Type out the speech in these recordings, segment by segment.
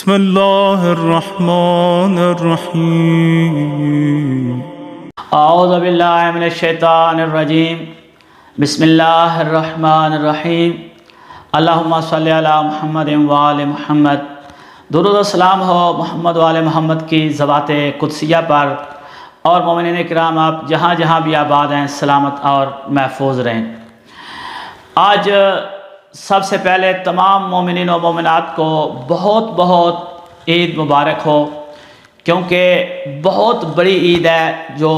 بسم اللہ الرحمن الرحیم اعوذ باللہ من الشیطان الرجیم بسم اللہ الرحمن الرحیم اللہم صلی علی محمد وآل محمد۔ درود و سلام ہو محمد وآل محمد کی ذوات قدسیہ پر، اور مومنین کرام آپ جہاں جہاں بھی آباد ہیں سلامت اور محفوظ رہیں۔ آج سب سے پہلے تمام مومنین و مومنات کو بہت بہت عید مبارک ہو، کیونکہ بہت بڑی عید ہے جو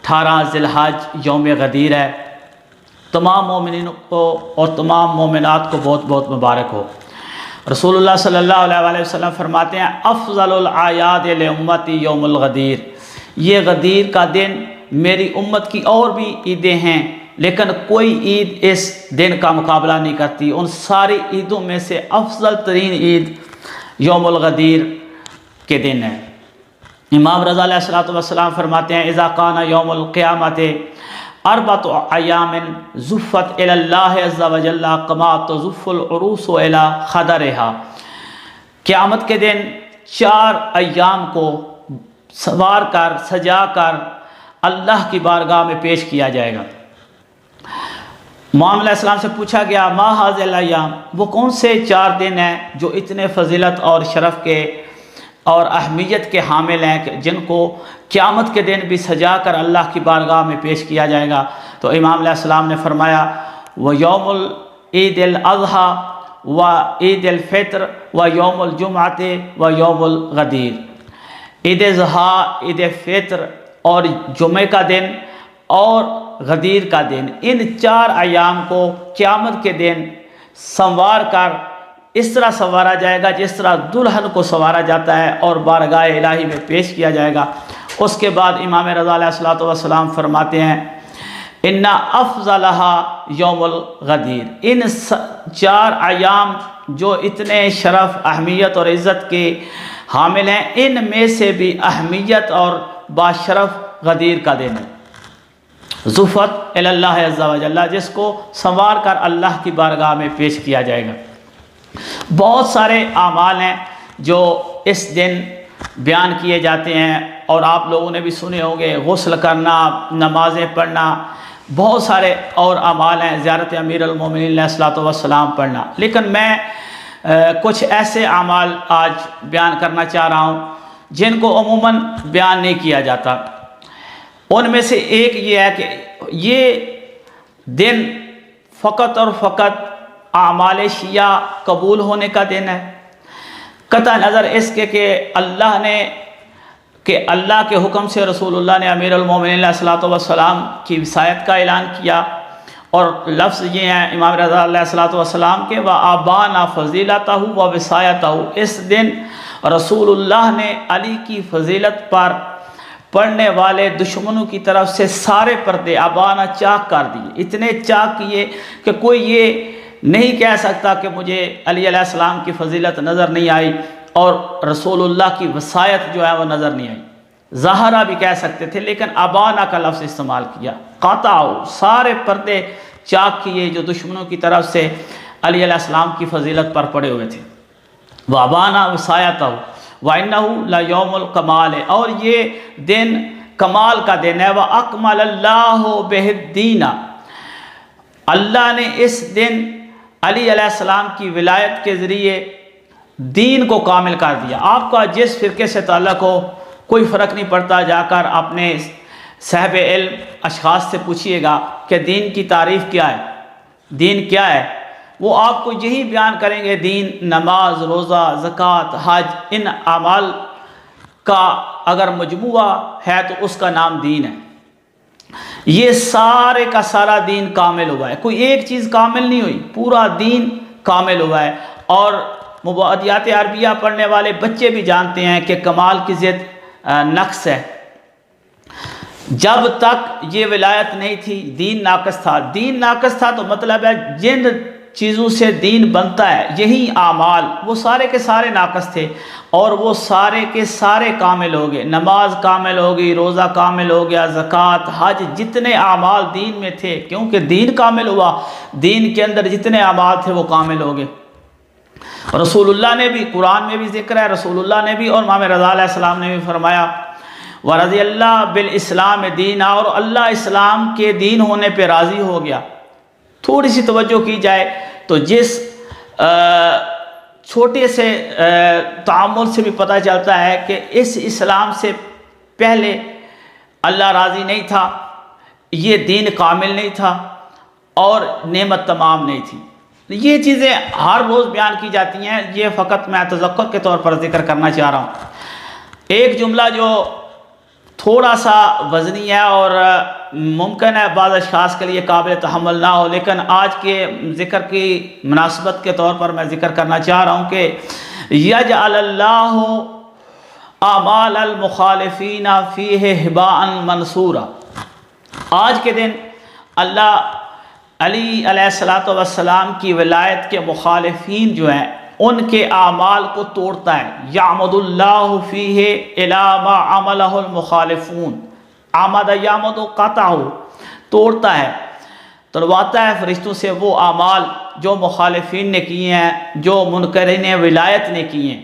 18 ذی الحج یوم غدیر ہے۔ تمام مومنین کو اور تمام مومنات کو بہت بہت مبارک ہو۔ رسول اللہ صلی اللہ علیہ وسلم فرماتے ہیں افضل الاعیاد لامتی یوم الغدیر، یہ غدیر کا دن میری امت کی اور بھی عیدیں ہیں لیکن کوئی عید اس دن کا مقابلہ نہیں کرتی۔ ان ساری عیدوں میں سے افضل ترین عید یوم الغدیر کے دن ہے۔ امام رضا علیہ السلام فرماتے ہیں اذا کان یوم القیامت 4 ایام زفت الی اللہ عز وجل کما تزف العروس الی خدرها، قیامت کے دن 4 ایام کو سنوار کر سجا کر اللہ کی بارگاہ میں پیش کیا جائے گا۔ محمد علیہ السلام سے پوچھا گیا ما ھذہ الایام، وہ کون سے 4 دن ہیں جو اتنے فضیلت اور شرف کے اور اہمیت کے حامل ہیں کہ جن کو قیامت کے دن بھی سجا کر اللہ کی بارگاہ میں پیش کیا جائے گا؟ تو امام علیہ السلام نے فرمایا وہ یوم العید الاضحیٰ و عید الفطر و یوم الجمعۃ و یوم الغدیر، عید اضحیٰ، عید فطر اور جمعہ کا دن اور غدیر کا دن، ان 4 ایام کو قیامت کے دن سنوار کر اس طرح سنوارا جائے گا جس طرح دلہن کو سنوارا جاتا ہے اور بارگاہ الہی میں پیش کیا جائے گا۔ اس کے بعد امام رضا علیہ السلام فرماتے ہیں ان افضلها یوم الغدیر، ان 4 ایام جو اتنے شرف، اہمیت اور عزت کے حامل ہیں، ان میں سے بھی اہمیت اور باشرف غدیر کا دن ہے، زفت الی اللہ عز وجل، جس کو سنوار کر اللہ کی بارگاہ میں پیش کیا جائے گا۔ بہت سارے اعمال ہیں جو اس دن بیان کیے جاتے ہیں اور آپ لوگوں نے بھی سنے ہوں گے، غسل کرنا، نمازیں پڑھنا، بہت سارے اور اعمال ہیں، زیارت امیر المومنین علیہ السلام پڑھنا، لیکن میں کچھ ایسے اعمال آج بیان کرنا چاہ رہا ہوں جن کو عموماً بیان نہیں کیا جاتا۔ ان میں سے ایک یہ ہے کہ یہ دن فقط اور فقط اعمال شیعہ قبول ہونے کا دن ہے، قطع نظر اس کے کہ اللہ کے حکم سے رسول اللہ نے امیر المومنین علیہ السلام کی وصایت کا اعلان کیا، اور لفظ یہ ہیں امام رضا علیہ السلام کے وَآبَانَ فَضِيلَتَهُ وَوِصَایَتَهُ، اس دن رسول اللہ نے علی کی فضیلت پر پڑھنے والے دشمنوں کی طرف سے سارے پردے آبانہ چاک کر دیے، اتنے چاک کیے کہ کوئی یہ نہیں کہہ سکتا کہ مجھے علی علیہ السلام کی فضیلت نظر نہیں آئی اور رسول اللہ کی وصایت جو ہے وہ نظر نہیں آئی۔ ظاہرہ بھی کہہ سکتے تھے لیکن آبانہ کا لفظ استعمال کیا، قطعوا، سارے پردے چاک کیے جو دشمنوں کی طرف سے علی علیہ السلام کی فضیلت پر پڑے ہوئے تھے۔ وَأَبَانَ وِصَایَتَهُ وَإِنَّهُ لَيَوْمُ الْكَمَالِ، اور یہ دن کمال کا دن ہے۔ وَأَكْمَلَ اللَّهُ بِهِ الدِّينَ، اللہ نے اس دن علی علیہ السلام کی ولایت کے ذریعے دین کو کامل کر دیا۔ آپ کا جس فرقے سے تعلق ہو کوئی فرق نہیں پڑتا، جا کر اپنے صاحب علم اشخاص سے پوچھئے گا کہ دین کی تعریف کیا ہے، دین کیا ہے، وہ آپ کو یہی بیان کریں گے دین نماز، روزہ، زکوٰۃ، حج، ان اعمال کا اگر مجموعہ ہے تو اس کا نام دین ہے۔ یہ سارے کا سارا دین کامل ہوا ہے، کوئی ایک چیز کامل نہیں ہوئی، پورا دین کامل ہوا ہے۔ اور مبادیات عربیہ پڑھنے والے بچے بھی جانتے ہیں کہ کمال کی ضد نقص ہے۔ جب تک یہ ولایت نہیں تھی دین ناقص تھا، دین ناقص تھا تو مطلب ہے جن چیزوں سے دین بنتا ہے یہی اعمال وہ سارے کے سارے ناقص تھے اور وہ سارے کے سارے کامل ہو گئے، نماز کامل ہو گئی، روزہ کامل ہو گیا، زکوٰۃ، حج، جتنے اعمال دین میں تھے کیونکہ دین کامل ہوا، دین کے اندر جتنے اعمال تھے وہ کامل ہو گئے۔ رسول اللہ نے بھی، قرآن میں بھی ذکر ہے، رسول اللہ نے بھی اور امام رضا علیہ السلام نے بھی فرمایا وَرَضِيَ اللَّهُ بِالْإِسْلَامِ دِينًا، اور اللہ اسلام کے دین ہونے پہ راضی ہو گیا۔ تھوڑی سی توجہ کی جائے تو جس چھوٹے سے تعامل سے بھی پتہ چلتا ہے کہ اس اسلام سے پہلے اللہ راضی نہیں تھا، یہ دین کامل نہیں تھا اور نعمت تمام نہیں تھی۔ یہ چیزیں ہر روز بیان کی جاتی ہیں، یہ فقط میں تذکر کے طور پر ذکر کرنا چاہ رہا ہوں۔ ایک جملہ جو تھوڑا سا وزنی ہے اور ممکن ہے بعض اشخاص کے لیے قابل تحمل نہ ہو، لیکن آج کے ذکر کی مناسبت کے طور پر میں ذکر کرنا چاہ رہا ہوں کہ یجعل اللہ اعمال المخالفین فیہ ہباء منصورا، آج کے دن اللہ علی علیہ السلام کی ولایت کے مخالفین جو ہیں ان کے اعمال کو توڑتا ہے۔ یعمد اللہ فیہ الی ما عملہ المخالفون، عمد یعمد قطعہ، توڑتا ہے، تڑواتا ہے فرشتوں سے وہ اعمال جو مخالفین نے کیے ہیں، جو منکرین ولایت نے کیے ہیں۔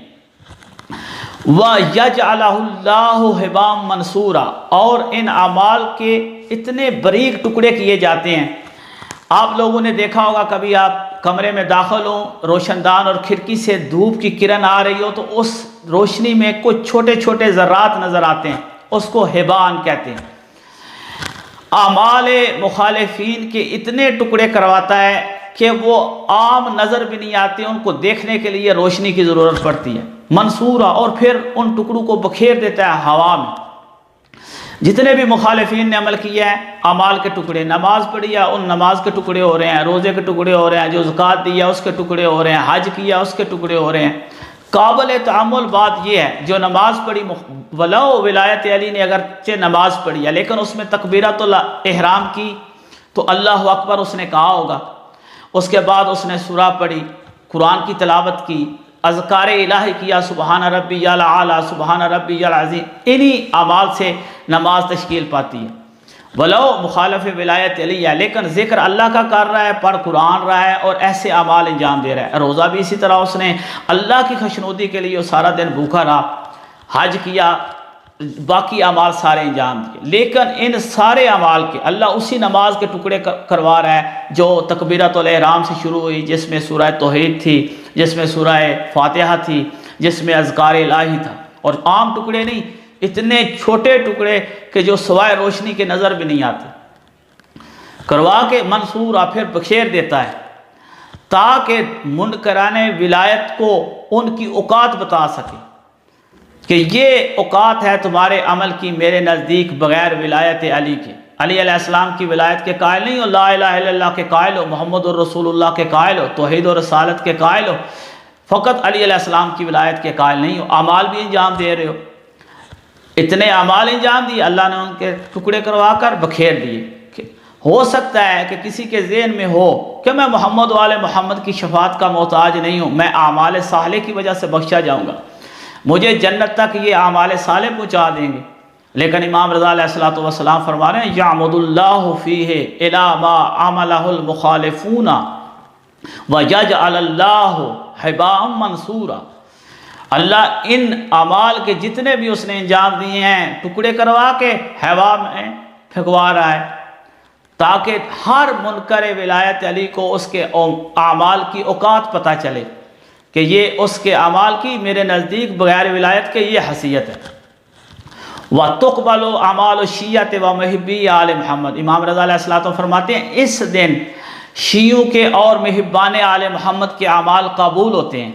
وَيَجْعَلَهُ اللَّهُ هِبَاءً مَنْصُورًا، اور ان اعمال کے اتنے باریک ٹکڑے کیے جاتے ہیں۔ آپ لوگوں نے دیکھا ہوگا کبھی آپ کمرے میں داخل ہوں، روشن دان اور کھڑکی سے دھوپ کی کرن آ رہی ہو تو اس روشنی میں کچھ چھوٹے چھوٹے ذرات نظر آتے ہیں، اس کو ہبان کہتے ہیں۔ اعمال مخالفین کے اتنے ٹکڑے کرواتا ہے کہ وہ عام نظر بھی نہیں آتے، ان کو دیکھنے کے لیے روشنی کی ضرورت پڑتی ہے۔ منصورہ، اور پھر ان ٹکڑوں کو بکھیر دیتا ہے ہوا میں۔ جتنے بھی مخالفین نے عمل کیا ہے، اعمال کے ٹکڑے، نماز پڑھی ہے ان نماز کے ٹکڑے ہو رہے ہیں، روزے کے ٹکڑے ہو رہے ہیں، جو زکوٰۃ دی ہے اس کے ٹکڑے ہو رہے ہیں، حج کیا اس کے ٹکڑے ہو رہے ہیں۔ قابل تعامل بات یہ ہے، جو نماز پڑھی ولو ولایت علی نے اگرچہ نماز پڑھی ہے لیکن اس میں تکبیرۃ الاحرام کی تو اللہ اکبر اس نے کہا ہوگا، اس کے بعد اس نے سورہ پڑھی، قرآن کی تلاوت کی، اذکار الہی کیا، سبحان ربی الاعلیٰ، سبحان ربی العظیم، انہی اعمال سے نماز تشکیل پاتی ہے۔ ولو مخالف ولایت علی ہے لیکن ذکر اللہ کا کر رہا ہے، پڑھ قرآن رہا ہے اور ایسے اعمال انجام دے رہا ہے۔ روزہ بھی اسی طرح اس نے اللہ کی خوشنودی کے لیے سارا دن بھوکا رہا، حج کیا، باقی اعمال سارے انجام دیے، لیکن ان سارے اعمال کے اللہ اسی نماز کے ٹکڑے کروا رہا ہے جو تکبیرۃ الاحرام سے شروع ہوئی، جس میں سورہ توحید تھی، جس میں سورہ فاتحہ تھی، جس میں اذکار الہی تھا، اور عام ٹکڑے نہیں، اتنے چھوٹے ٹکڑے کہ جو سوائے روشنی کے نظر بھی نہیں آتے، کروا کے منصورہ پھر بخیر دیتا ہے تاکہ منکران ولایت کو ان کی اوقات بتا سکے کہ یہ اوقات ہے تمہارے عمل کی میرے نزدیک بغیر ولایت علی کے۔ علی علیہ السلام کی ولایت کے قائل نہیں ہو، لا الہ الا اللہ کے قائل ہو، محمد الرسول اللہ کے قائل ہو، توحید و رسالت کے قائل ہو، فقط علی علیہ السلام کی ولایت کے قائل نہیں ہو، اعمال بھی انجام دے رہے ہو۔ اتنے اعمال انجام دیے، اللہ نے ان کے ٹکڑے کروا کر بکھیر دیے۔ ہو سکتا ہے کہ کسی کے ذہن میں ہو کہ میں محمد و آل محمد کی شفاعت کا محتاج نہیں ہوں، میں اعمال صالح کی وجہ سے بخشا جاؤں گا، مجھے جنت تک یہ اعمال صالح پہنچا دیں گے، لیکن امام رضا علیہ السلام فرما رہے ہیں یعمد اللہ فیہ الی ما عملہ المخالفون ویجعل اللہ ہباء منصورا، اللہ ان اعمال کے جتنے بھی اس نے انجام دیے ہیں ٹکڑے کروا کے ہوا میں پھینکوا رہا ہے تاکہ ہر منکر ولایت علی کو اس کے اعمال کی اوقات پتہ چلے کہ یہ اس کے اعمال کی میرے نزدیک بغیر ولایت کے یہ حیثیت ہے۔ وَتُقْبَلُ أَعْمَالُ الشِّيَّةِ وَمُحِبِّي آلِ محمد، امام رضا علیہ السلام فرماتے ہیں اس دن شیعوں کے اور محبان آل محمد کے اعمال قبول ہوتے ہیں۔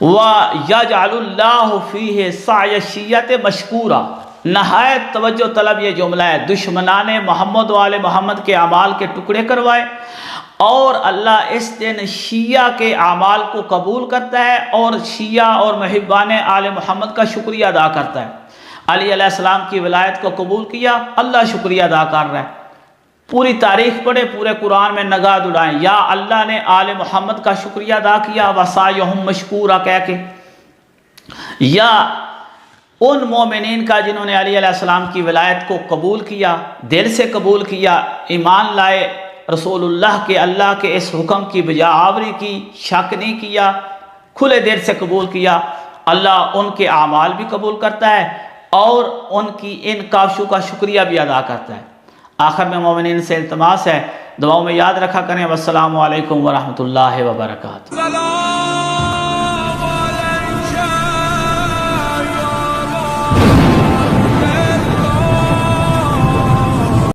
وَيَجْعَلُ اللَّهُ فِيهِ سَعْيَ الشِّيَّةِ مَشْكُورًا، نہایت توجہ طلب یہ جملہ ہے، دشمنان محمد و آل محمد کے اعمال کے ٹکڑے کروائے اور اللہ اس دن شیعہ کے اعمال کو قبول کرتا ہے اور شیعہ اور محبان آل محمد کا شکریہ ادا کرتا ہے۔ علی علیہ السلام کی ولایت کو قبول کیا، اللہ شکریہ ادا کر رہا ہے، پوری تاریخ پڑھے، پورے قرآن میں نگاہ اڑائیں، یا اللہ نے آل محمد کا شکریہ ادا کیا وَسَعْيُهُمْ مَشْكُورًا کہہ کے، یا ان مومنین کا جنہوں نے علی علیہ السلام کی ولایت کو قبول کیا، دل سے قبول کیا، ایمان لائے، رسول اللہ کے اس حکم کی بجا آوری کی، شک نہیں کیا، کھلے دل سے قبول کیا، اللہ ان کے اعمال بھی قبول کرتا ہے اور ان کی ان کاوشوں کا شکریہ بھی ادا کرتا ہے۔ آخر میں مومنین سے التماس ہے، دعاؤں میں یاد رکھا کریں۔ والسلام علیکم ورحمۃ اللہ وبرکاتہ۔